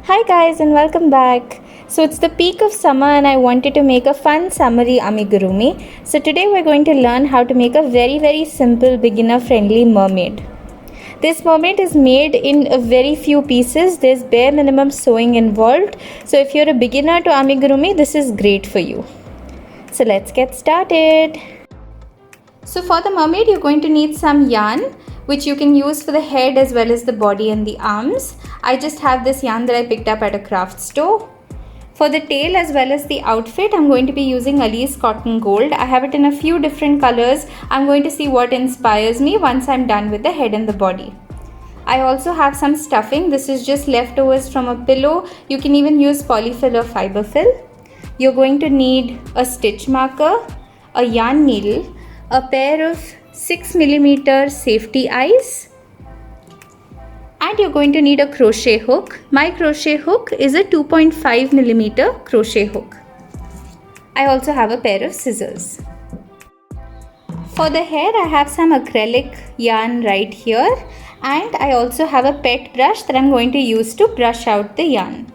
Hi guys and welcome back. So it's the peak of summer and I wanted to make a fun summery amigurumi. So today we're going to learn how to make a very simple beginner friendly mermaid. This mermaid is made in a very few pieces. There's bare minimum sewing involved. So if you're a beginner to amigurumi, this is great for you. So let's get started. So for the mermaid, you're going to need some yarn, which you can use for the head as well as the body and the arms. I just have this yarn that I picked up at a craft store. For the tail as well as the outfit, I'm going to be using Alice Cotton Gold. I have it in a few different colors. I'm going to see what inspires me once I'm done with the head and the body. I also have some stuffing. This is just leftovers from a pillow. You can even use polyfill or fiberfill. You're going to need a stitch marker, a yarn needle, a pair of 6mm safety eyes, and you're going to need a crochet hook. My crochet hook is a 2.5mm crochet hook. I also have a pair of scissors. For the hair, I have some acrylic yarn right here, and I also have a pet brush that I'm going to use to brush out the yarn.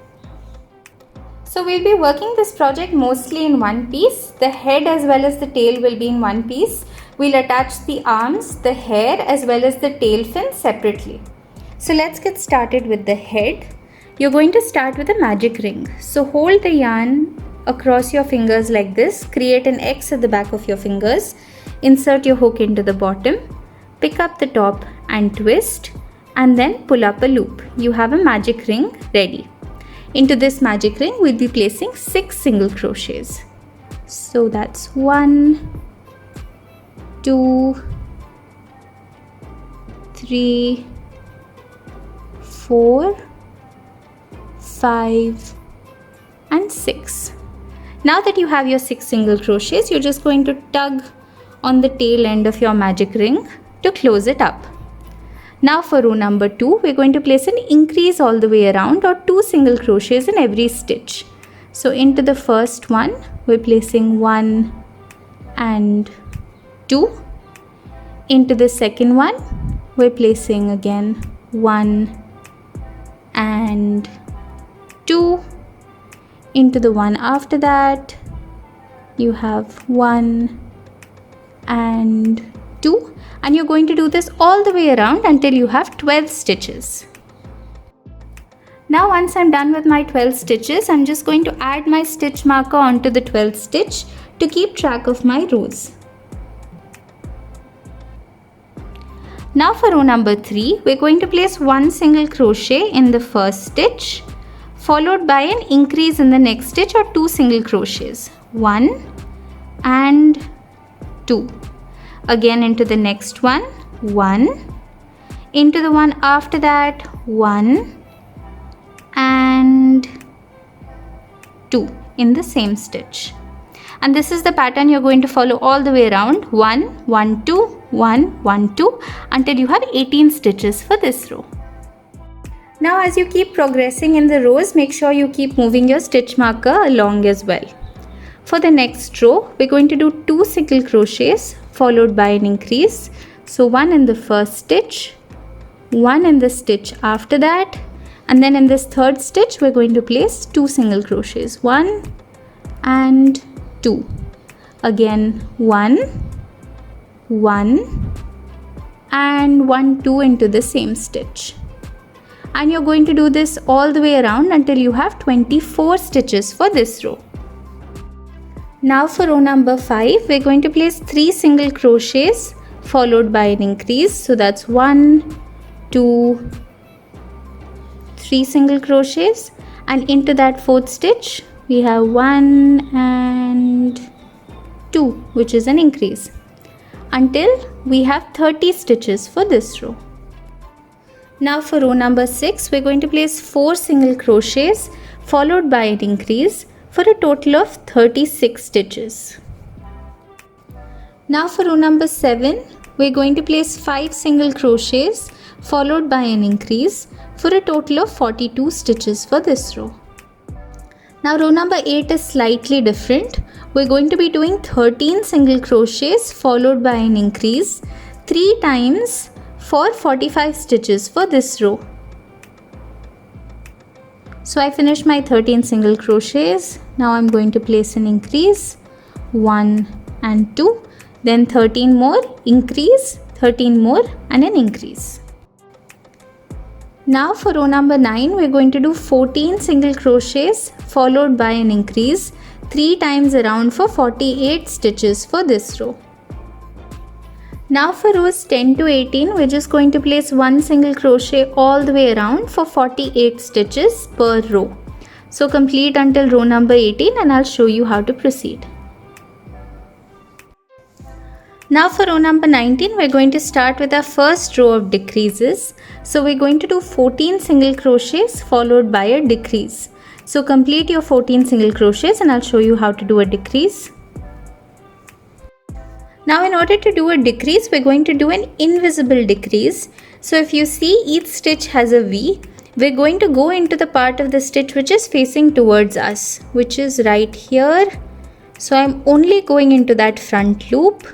So we'll be working this project mostly in one piece. The head as well as the tail will be in one piece. We'll attach the arms, the hair as well as the tail fin separately. So let's get started with the head. You're going to start with a magic ring. So hold the yarn across your fingers like this. Create an X at the back of your fingers. Insert your hook into the bottom. Pick up the top and twist, and then pull up a loop. You have a magic ring ready. Into this magic ring, we'll be placing 6 single crochets. So that's 1, 2, 3, 4, 5, and 6. Now that you have your 6 single crochets, you're just going to tug on the tail end of your magic ring to close it up. Now for row number 2, we're going to place an increase all the way around, or 2 single crochets in every stitch. So into the first one, we're placing 1 and 2. Into the second one, we're placing again 1 and 2. Into the one after that, you have 1 and 2. And you're going to do this all the way around until you have 12 stitches. Now once I'm done with my 12 stitches, I'm just going to add my stitch marker onto the 12th stitch to keep track of my rows. Now for row number 3, we're going to place 1 single crochet in the first stitch, followed by an increase in the next stitch, or 2 single crochets. 1 and 2. Again into the next one, 1. Into the one after that, 1 and 2 in the same stitch. And this is the pattern you're going to follow all the way around. 1, 1, 2, 1, 1, 2 until you have 18 stitches for this row. Now as you keep progressing in the rows, make sure you keep moving your stitch marker along as well. For the next row, we're going to do 2 single crochets followed by an increase. So 1 in the first stitch, 1 in the stitch after that, and then in this third stitch we're going to place 2 single crochets, 1 and 2. Again 1, 1 and 1, 2 into the same stitch. And you're going to do this all the way around until you have 24 stitches for this row. Now for row number 5, we're going to place 3 single crochets followed by an increase. So that's 1, 2, 3 single crochets, and into that fourth stitch we have 1 and 2, which is an increase, until we have 30 stitches for this row. Now for row number 6, we're going to place 4 single crochets followed by an increase for a total of 36 stitches. Now for row number 7, we're going to place 5 single crochets followed by an increase for a total of 42 stitches for this row. Now row number 8 is slightly different. We're going to be doing 13 single crochets followed by an increase 3 times for 45 stitches for this row. So I finished my 13 single crochets. Now I'm going to place an increase, 1 and 2, then 13 more, increase, 13 more and an increase. Now for row number 9, we're going to do 14 single crochets followed by an increase 3 times around for 48 stitches for this row. Now for rows 10 to 18, we're just going to place one single crochet all the way around for 48 stitches per row. So complete until row number 18 and I'll show you how to proceed. Now for row number 19, we're going to start with our first row of decreases. So we're going to do 14 single crochets followed by a decrease. So complete your 14 single crochets and I'll show you how to do a decrease. Now in order to do a decrease, we're going to do an invisible decrease. So if you see, each stitch has a V. We're going to go into the part of the stitch which is facing towards us, which is right here. So I'm only going into that front loop.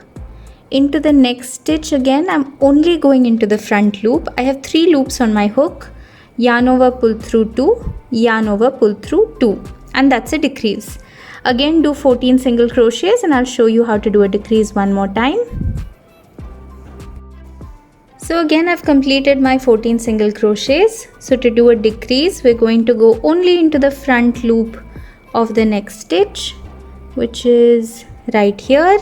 Into the next stitch again, I'm only going into the front loop. I have 3 loops on my hook. Yarn over, pull through 2, yarn over, pull through 2, and that's a decrease. Again do 14 single crochets and I'll show you how to do a decrease one more time. So again I've completed my 14 single crochets. So to do a decrease, we're going to go only into the front loop of the next stitch, which is right here.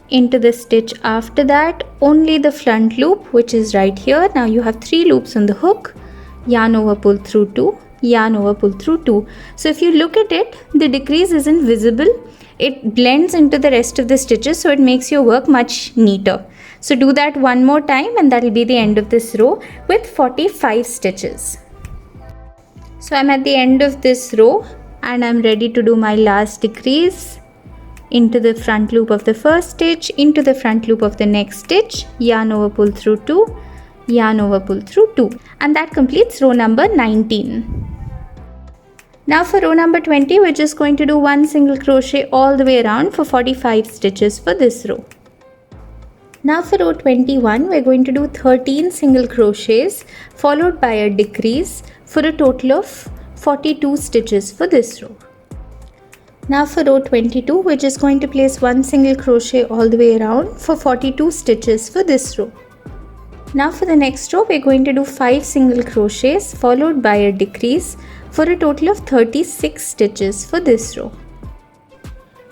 Into the stitch after that, only the front loop, which is right here. Now you have 3 loops on the hook. Yarn over, pull through 2, yarn over, pull through 2. So if you look at it, the decrease isn't visible. It blends into the rest of the stitches, so it makes your work much neater. So do that one more time and that will be the end of this row with 45 stitches. So I'm at the end of this row and I'm ready to do my last decrease. Into the front loop of the first stitch, into the front loop of the next stitch, yarn over, pull through 2, yarn over, pull through 2, and that completes row number 19. Now for row number 20, we're just going to do one single crochet all the way around for 45 stitches for this row. Now for row 21, we're going to do 13 single crochets followed by a decrease for a total of 42 stitches for this row. Now for row 22, we're just going to place one single crochet all the way around for 42 stitches for this row. Now for the next row, we're going to do 5 single crochets followed by a decrease for a total of 36 stitches for this row.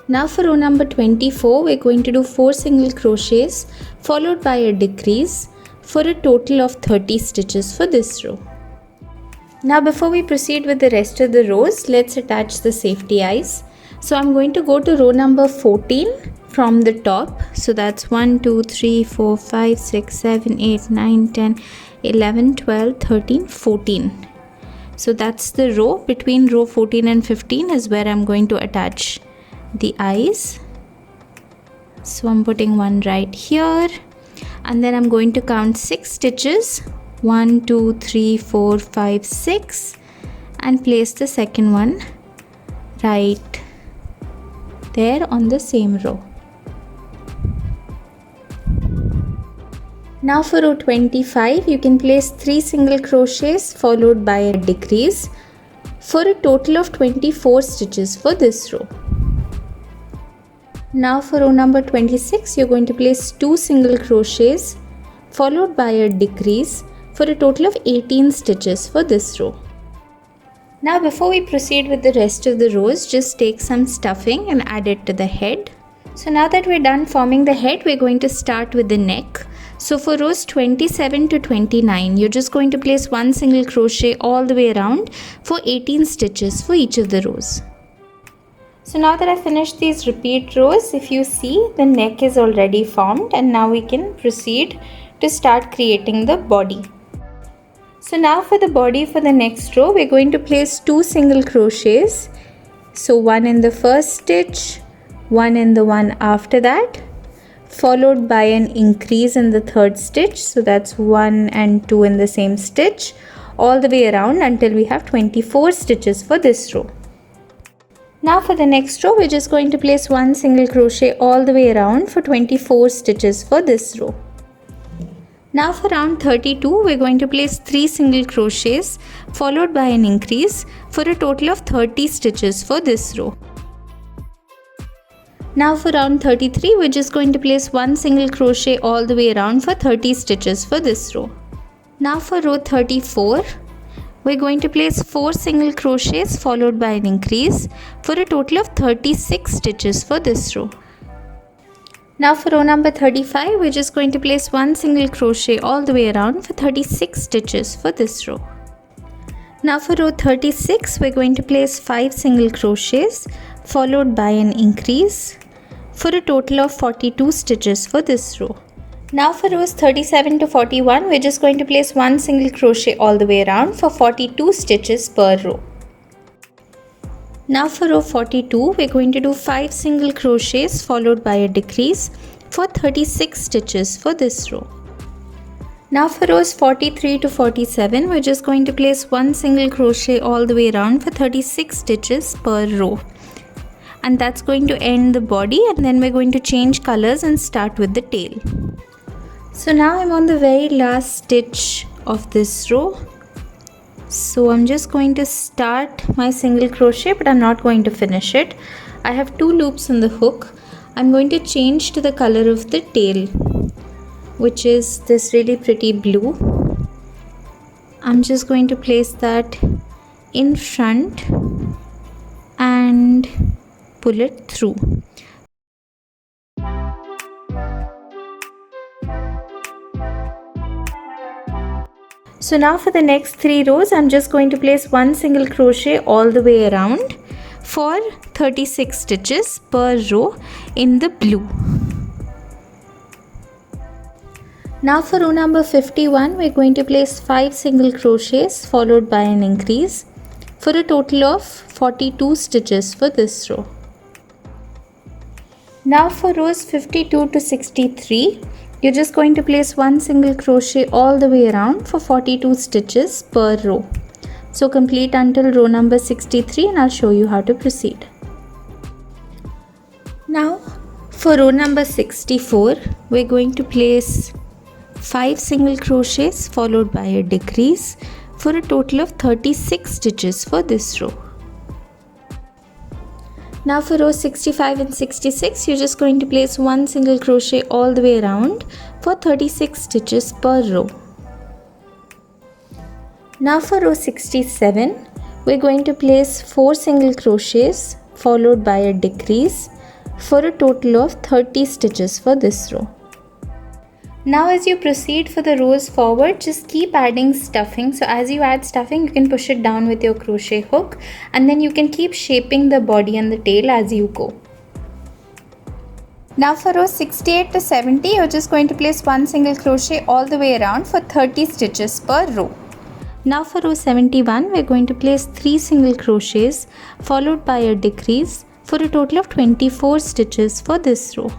Now for row number 24, we're going to do 4 single crochets followed by a decrease for a total of 30 stitches for this row. Now before we proceed with the rest of the rows, let's attach the safety eyes. So I'm going to go to row number 14 from the top. So that's 1, 2, 3, 4, 5, 6, 7, 8, 9, 10, 11, 12, 13, 14. So that's the row. Between row 14 and 15 is where I'm going to attach the eyes. So I'm putting one right here and then I'm going to count 6 stitches. 1, 2, 3, 4, 5, 6 and place the second one right there on the same row. Now for row 25, you can place 3 single crochets followed by a decrease for a total of 24 stitches for this row. Now for row number 26, you're going to place 2 single crochets followed by a decrease for a total of 18 stitches for this row. Now before we proceed with the rest of the rows, just take some stuffing and add it to the head. So now that we're done forming the head, we're going to start with the neck. So for rows 27 to 29, you're just going to place one single crochet all the way around for 18 stitches for each of the rows. So now that I've finished these repeat rows, if you see, the neck is already formed and now we can proceed to start creating the body. So now for the body for the next row, we're going to place 2 single crochets. So one in the first stitch, one in the one after that, followed by an increase in the third stitch. So that's 1 and 2 in the same stitch all the way around until we have 24 stitches for this row. Now for the next row, we're just going to place one single crochet all the way around for 24 stitches for this row. Now for round 32, we're going to place 3 single crochets followed by an increase for a total of 30 stitches for this row. Now for round 33, we're just going to place 1 single crochet all the way around for 30 stitches for this row. Now for row 34, we're going to place 4 single crochets followed by an increase for a total of 36 stitches for this row. Now for row number 35, we're just going to place 1 single crochet all the way around for 36 stitches for this row. Now for row 36, we're going to place 5 single crochets followed by an increase for a total of 42 stitches for this row. Now for rows 37 to 41, we're just going to place 1 single crochet all the way around for 42 stitches per row. Now for row 42, we're going to do 5 single crochets followed by a decrease for 36 stitches for this row. Now for rows 43 to 47, we're just going to place 1 single crochet all the way around for 36 stitches per row. And that's going to end the body, and then we're going to change colors and start with the tail. So now I'm on the very last stitch of this row. So I'm just going to start my single crochet, but I'm not going to finish it. I have 2 loops on the hook. I'm going to change to the color of the tail, which is this really pretty blue. I'm just going to place that in front and pull it through. So now for the next 3 rows, I'm just going to place 1 single crochet all the way around for 36 stitches per row in the blue. Now for row number 51, we're going to place 5 single crochets followed by an increase for a total of 42 stitches for this row. Now for rows 52 to 63, you're just going to place 1 single crochet all the way around for 42 stitches per row. So complete until row number 63, and I'll show you how to proceed. Now for row number 64, we're going to place 5 single crochets followed by a decrease for a total of 36 stitches for this row. Now for rows 65 and 66, you're just going to place 1 single crochet all the way around for 36 stitches per row. Now for row 67, we're going to place 4 single crochets followed by a decrease for a total of 30 stitches for this row. Now as you proceed for the rows forward, just keep adding stuffing. So as you add stuffing, you can push it down with your crochet hook, and then you can keep shaping the body and the tail as you go. Now for rows 68 to 70, you're just going to place 1 single crochet all the way around for 30 stitches per row. Now for row 71, we're going to place 3 single crochets followed by a decrease for a total of 24 stitches for this row.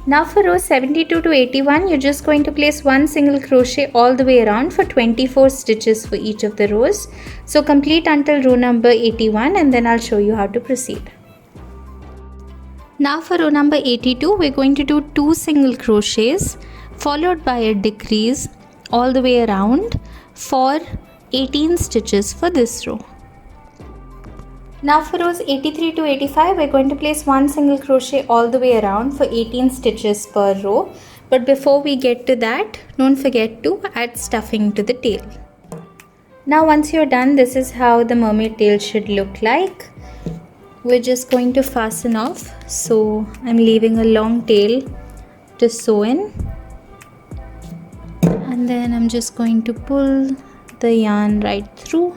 Now for rows 72 to 81, you're just going to place 1 single crochet all the way around for 24 stitches for each of the rows. So complete until row number 81, and then I'll show you how to proceed. Now for row number 82, we're going to do 2 single crochets followed by a decrease all the way around for 18 stitches for this row. Now for rows 83 to 85, we're going to place 1 single crochet all the way around for 18 stitches per row. But before we get to that, don't forget to add stuffing to the tail. Now once you're done, this is how the mermaid tail should look like. We're just going to fasten off. So I'm leaving a long tail to sew in. And then I'm just going to pull the yarn right through.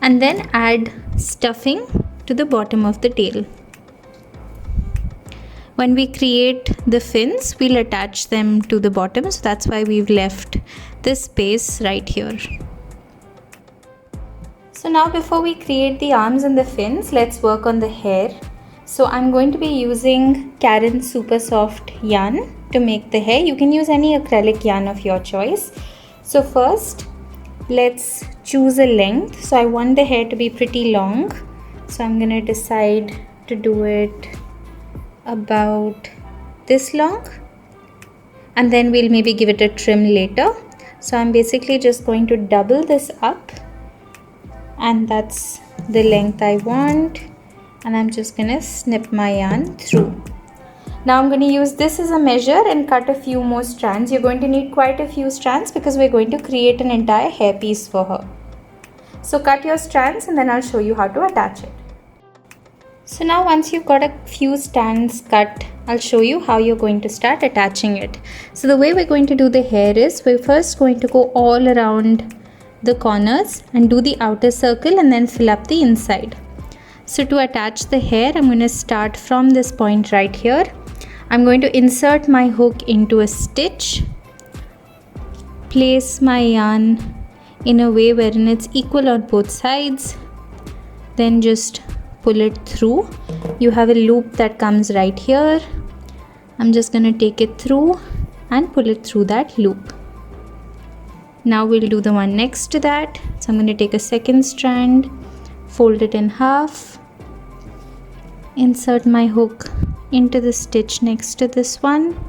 And then add stuffing to the bottom of the tail. When we create the fins, we'll attach them to the bottom, so that's why we've left this space right here. So now before we create the arms and the fins, let's work on the hair. So I'm going to be using Caron Super Soft yarn to make the hair. You can use any acrylic yarn of your choice. So first, let's choose a length. So I want the hair to be pretty long, so I'm gonna decide to do it about this long, and then we'll maybe give it a trim later. So I'm basically just going to double this up, and that's the length I want, and I'm just gonna snip my yarn through. Now I'm going to use this as a measure and cut a few more strands. You're going to need quite a few strands because we're going to create an entire hairpiece for her. So cut your strands and then I'll show you how to attach it. So now once you've got a few strands cut, I'll show you how you're going to start attaching it. So the way we're going to do the hair is we're first going to go all around the corners and do the outer circle and then fill up the inside. So to attach the hair, I'm going to start from this point right here. I'm going to insert my hook into a stitch, place my yarn in a way wherein it's equal on both sides, then just pull it through. You have a loop that comes right here. I'm just going to take it through and pull it through that loop. Now we'll do the one next to that. So I'm going to take a second strand, fold it in half, insert my hook into the stitch next to this one,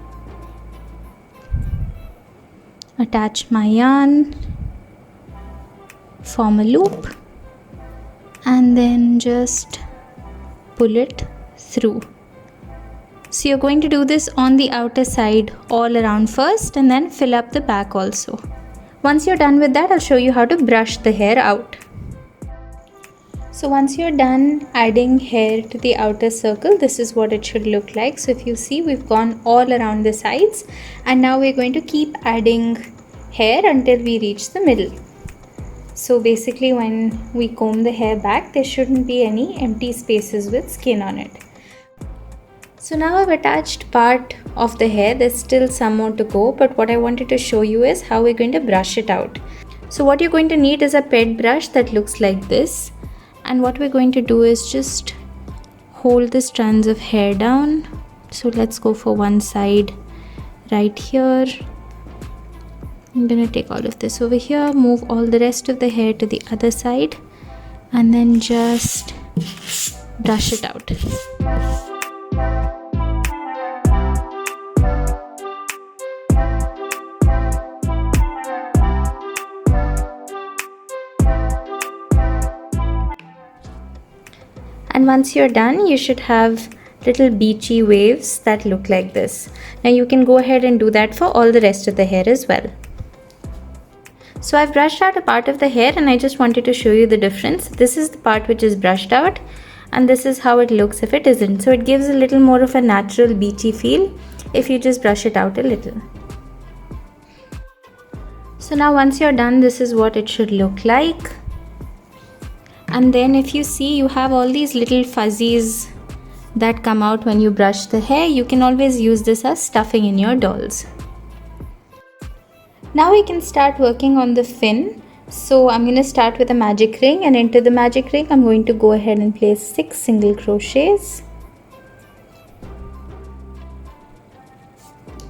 attach my yarn, form a loop, and then just pull it through. So you're going to do this on the outer side all around first and then fill up the back also. Once you're done with that, I'll show you how to brush the hair out. So once you're done adding hair to the outer circle, this is what it should look like. So if you see, we've gone all around the sides and now we're going to keep adding hair until we reach the middle. So basically when we comb the hair back, there shouldn't be any empty spaces with skin on it. So now I've attached part of the hair. There's still some more to go, but what I wanted to show you is how we're going to brush it out. So what you're going to need is a pet brush that looks like this. And what we're going to do is just hold the strands of hair down. So let's go for one side right here. I'm going to take all of this over here, move all the rest of the hair to the other side, and then just brush it out. And once you're done, you should have little beachy waves that look like this. Now you can go ahead and do that for all the rest of the hair as well. So I've brushed out a part of the hair and I just wanted to show you the difference. This is the part which is brushed out and this is how it looks if it isn't. So it gives a little more of a natural beachy feel if you just brush it out a little. So now once you're done, this is what it should look like. And then if you see, you have all these little fuzzies that come out when you brush the hair. You can always use this as stuffing in your dolls. Now we can start working on the fin. So I'm going to start with a magic ring, and into the magic ring I'm going to go ahead and place 6 single crochets.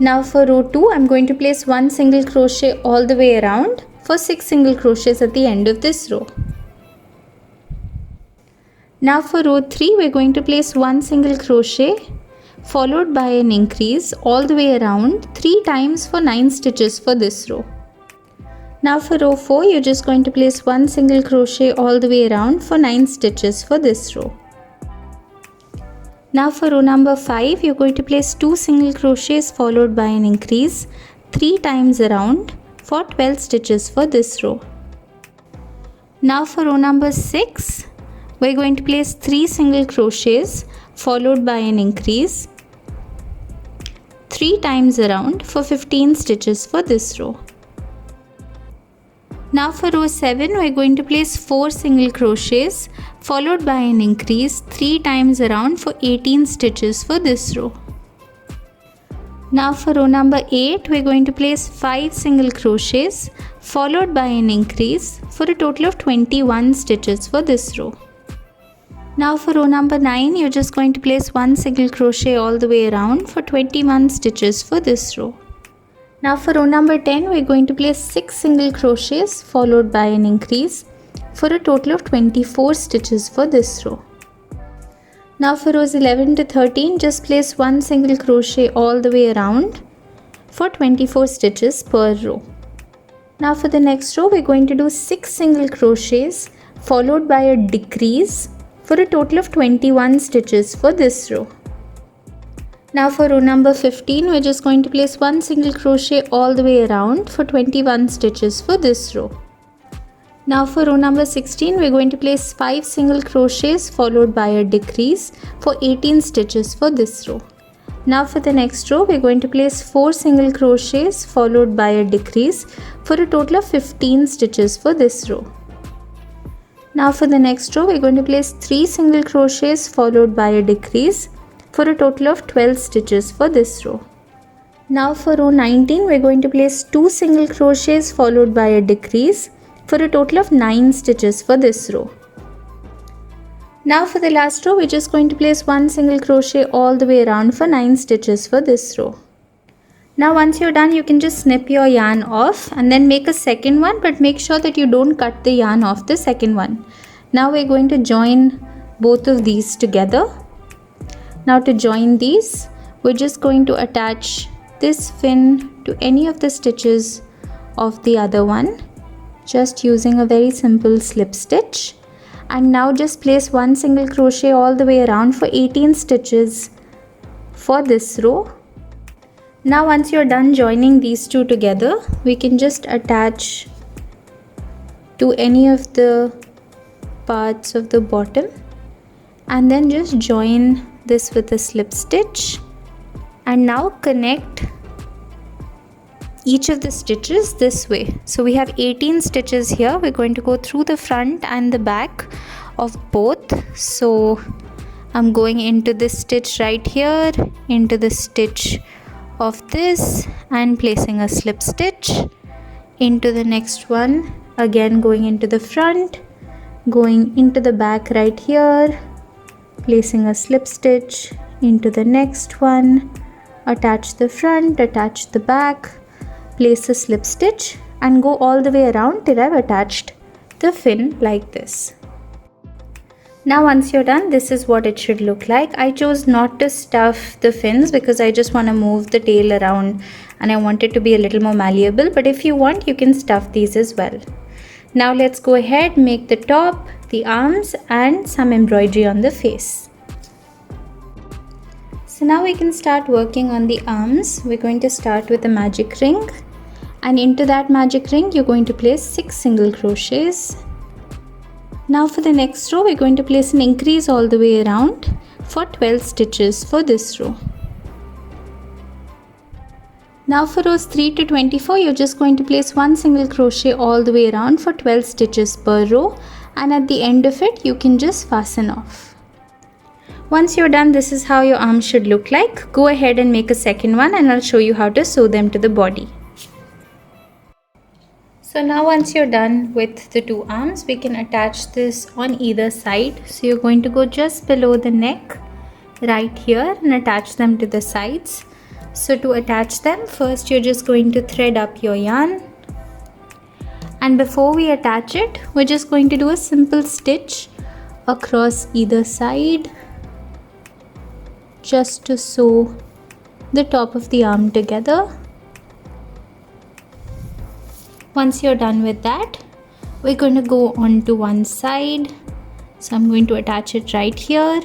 Now for row 2 I'm going to place 1 single crochet all the way around for 6 single crochets at the end of this row. Now for row 3 we're going to place 1 single crochet followed by an increase all the way around 3 times for 9 stitches for this row. Now for row 4 you're just going to place 1 single crochet all the way around for 9 stitches for this row. Now for row number 5 you're going to place 2 single crochets followed by an increase 3 times around for 12 stitches for this row. Now for row number 6 we're going to place 3 single crochets followed by an increase 3 times around for 15 stitches for this row. Now for row 7 we're going to place 4 single crochets followed by an increase 3 times around for 18 stitches for this row. Now for row number 8 we're going to place 5 single crochets followed by an increase for a total of 21 stitches for this row. Now for row number 9 you're just going to place 1 single crochet all the way around for 21 stitches for this row. Now for row number 10 we're going to place 6 single crochets followed by an increase for a total of 24 stitches for this row. Now for rows 11 to 13, just place one single crochet all the way around for 24 stitches per row. Now for the next row, we're going to do 6 single crochets followed by a decrease for a total of 21 stitches for this row. Now for row number 15, we're just going to place one single crochet all the way around for 21 stitches for this row. Now for row number 16, we're going to place 5 single crochets followed by a decrease for 18 stitches for this row. Now for the next row, we're going to place 4 single crochets followed by a decrease for a total of 15 stitches for this row. Now for the next row, we're going to place 3 single crochets followed by a decrease for a total of 12 stitches for this row. Now for row 19, we're going to place 2 single crochets followed by a decrease for a total of 9 stitches for this row. Now for the last row, we're just going to place one single crochet all the way around for 9 stitches for this row. Now once you're done, you can just snip your yarn off and then make a second one, but make sure that you don't cut the yarn off the second one. Now we're going to join both of these together. Now to join these, we're just going to attach this fin to any of the stitches of the other one, just using a very simple slip stitch. And now just place one single crochet all the way around for 18 stitches for this row. Now once you're done joining these two together, we can just attach to any of the parts of the bottom and then just join this with a slip stitch, and now connect each of the stitches this way. So we have 18 stitches here. We're going to go through the front and the back of both. So I'm going into this stitch right here, into the stitch of this, and placing a slip stitch into the next one, again going into the front, going into the back right here, placing a slip stitch into the next one, attach the front, attach the back, place a slip stitch, and go all the way around till I've attached the fin like this. Now once you're done, this is what it should look like. I chose not to stuff the fins because I just want to move the tail around and I want it to be a little more malleable, but if you want, you can stuff these as well. Now let's go ahead, make the top, the arms, and some embroidery on the face. So now we can start working on the arms. We're going to start with a magic ring, and into that magic ring you're going to place 6 single crochets. Now for the next row, we're going to place an increase all the way around for 12 stitches for this row. Now for rows 3 to 24, you're just going to place one single crochet all the way around for 12 stitches per row, and at the end of it you can just fasten off. Once you're done, this is how your arms should look like. Go ahead and make a second one and I'll show you how to sew them to the body. So now once you're done with the two arms, we can attach this on either side. So you're going to go just below the neck right here and attach them to the sides. So to attach them, first you're just going to thread up your yarn, and before we attach it, we're just going to do a simple stitch across either side just to sew the top of the arm together. Once you're done with that, we're going to go on to one side. So I'm going to attach it right here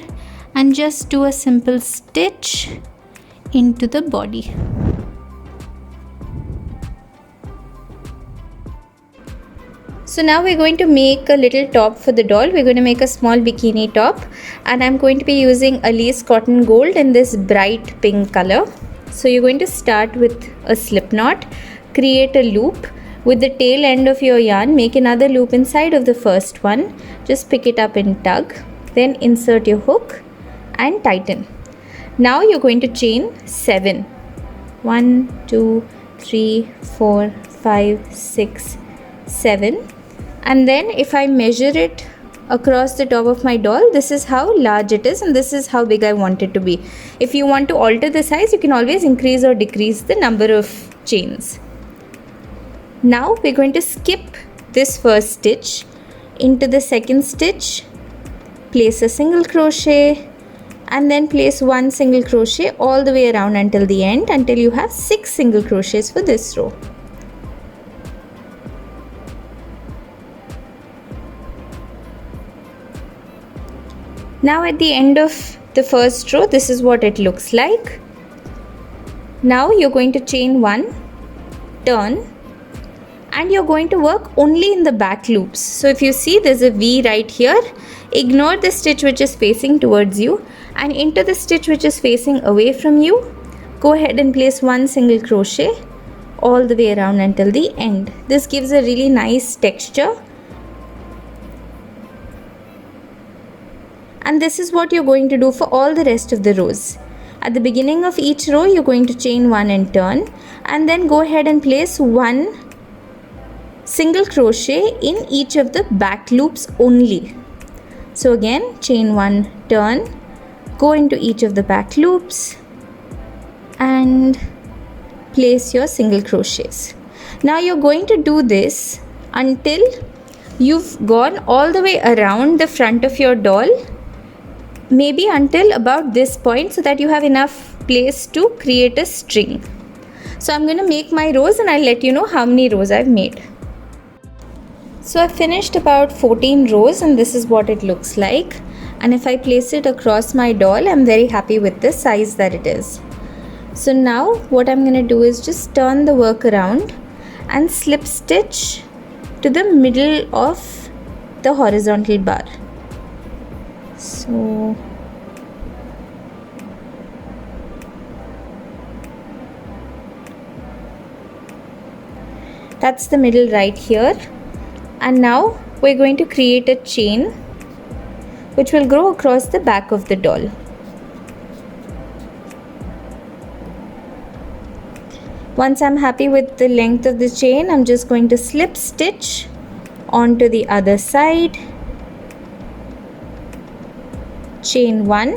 and just do a simple stitch into the body. So now we're going to make a little top for the doll. We're going to make a small bikini top, and I'm going to be using Alice Cotton Gold in this bright pink color. So you're going to start with a slip knot, create a loop. With the tail end of your yarn, make another loop inside of the first one. Just pick it up and tug. Then insert your hook and tighten. Now you're going to chain 7. 1, 2, 3, 4, 5, 6, 7. And then if I measure it across the top of my doll, this is how large it is and this is how big I want it to be. If you want to alter the size, you can always increase or decrease the number of chains. Now we're going to skip this first stitch. Into the second stitch, place a single crochet, and then place 1 single crochet all the way around until the end, until you have 6 single crochets for this row. Now at the end of the first row, this is what it looks like. Now you're going to chain 1, turn, and you're going to work only in the back loops. So if you see there's a V right here, ignore the stitch which is facing towards you, and into the stitch which is facing away from you, go ahead and place 1 single crochet all the way around until the end. This gives a really nice texture. And this is what you're going to do for all the rest of the rows. At the beginning of each row, you're going to chain 1 and turn, and then go ahead and place 1 single crochet in each of the back loops only. So again, chain 1, turn, go into each of the back loops and place your single crochets. Now you're going to do this until you've gone all the way around the front of your doll, maybe until about this point, so that you have enough place to create a string. So I'm going to make my rows and I'll let you know how many rows I've made. So I've finished about 14 rows and this is what it looks like. And if I place it across my doll, I'm very happy with the size that it is. So now what I'm going to do is just turn the work around and slip stitch to the middle of the horizontal bar. So that's the middle right here, and now we're going to create a chain which will go across the back of the doll. Once I'm happy with the length of the chain, I'm just going to slip stitch onto the other side, chain 1,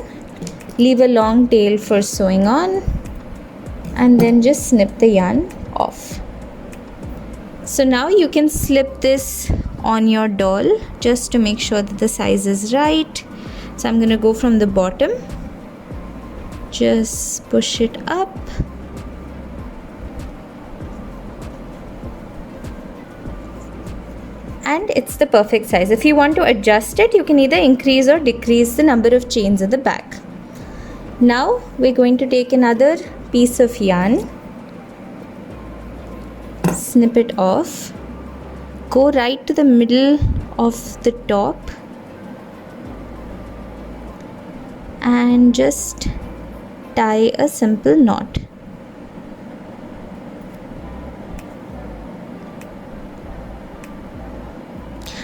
leave a long tail for sewing on, and then just snip the yarn off. So now you can slip this on your doll just to make sure that the size is right. So I'm going to go from the bottom, just push it up, and it's the perfect size. If you want to adjust it, you can either increase or decrease the number of chains at the back. Now we're going to take another piece of yarn, snip it off, go right to the middle of the top and just tie a simple knot.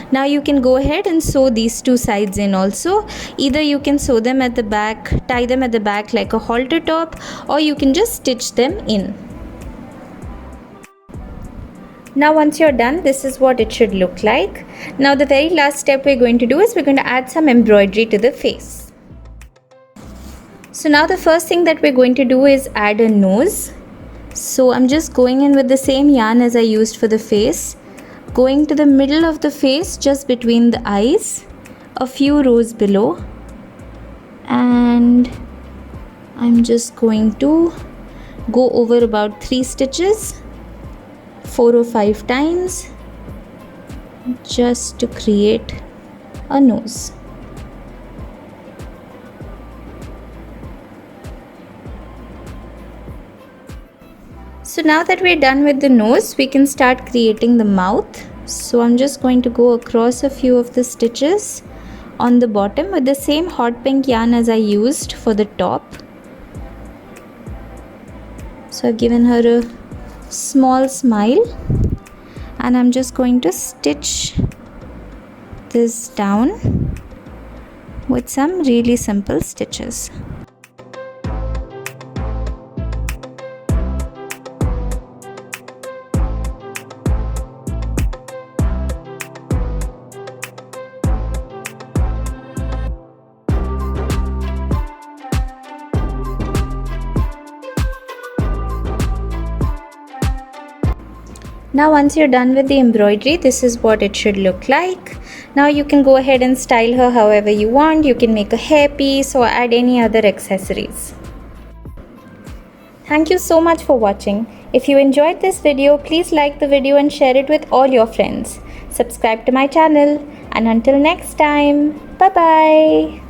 Now you can go ahead and sew these two sides in also. Either you can sew them at the back, tie them at the back like a halter top, or you can just stitch them in. Now once you're done, this is what it should look like. Now the very last step we're going to do is we're going to add some embroidery to the face. So now the first thing that we're going to do is add a nose. So I'm just going in with the same yarn as I used for the face, going to the middle of the face just between the eyes, a few rows below, and I'm just going to go over about 3 stitches 4 or 5 times just to create a nose. So now that we're done with the nose, we can start creating the mouth. So I'm just going to go across a few of the stitches on the bottom with the same hot pink yarn as I used for the top. So I've given her a small smile and I'm just going to stitch this down with some really simple stitches. Now once you're done with the embroidery, this is what it should look like. Now you can go ahead and style her however you want. You can make a hairpiece or add any other accessories. Thank you so much for watching. If you enjoyed this video, please like the video and share it with all your friends. Subscribe to my channel, and until next time, bye bye.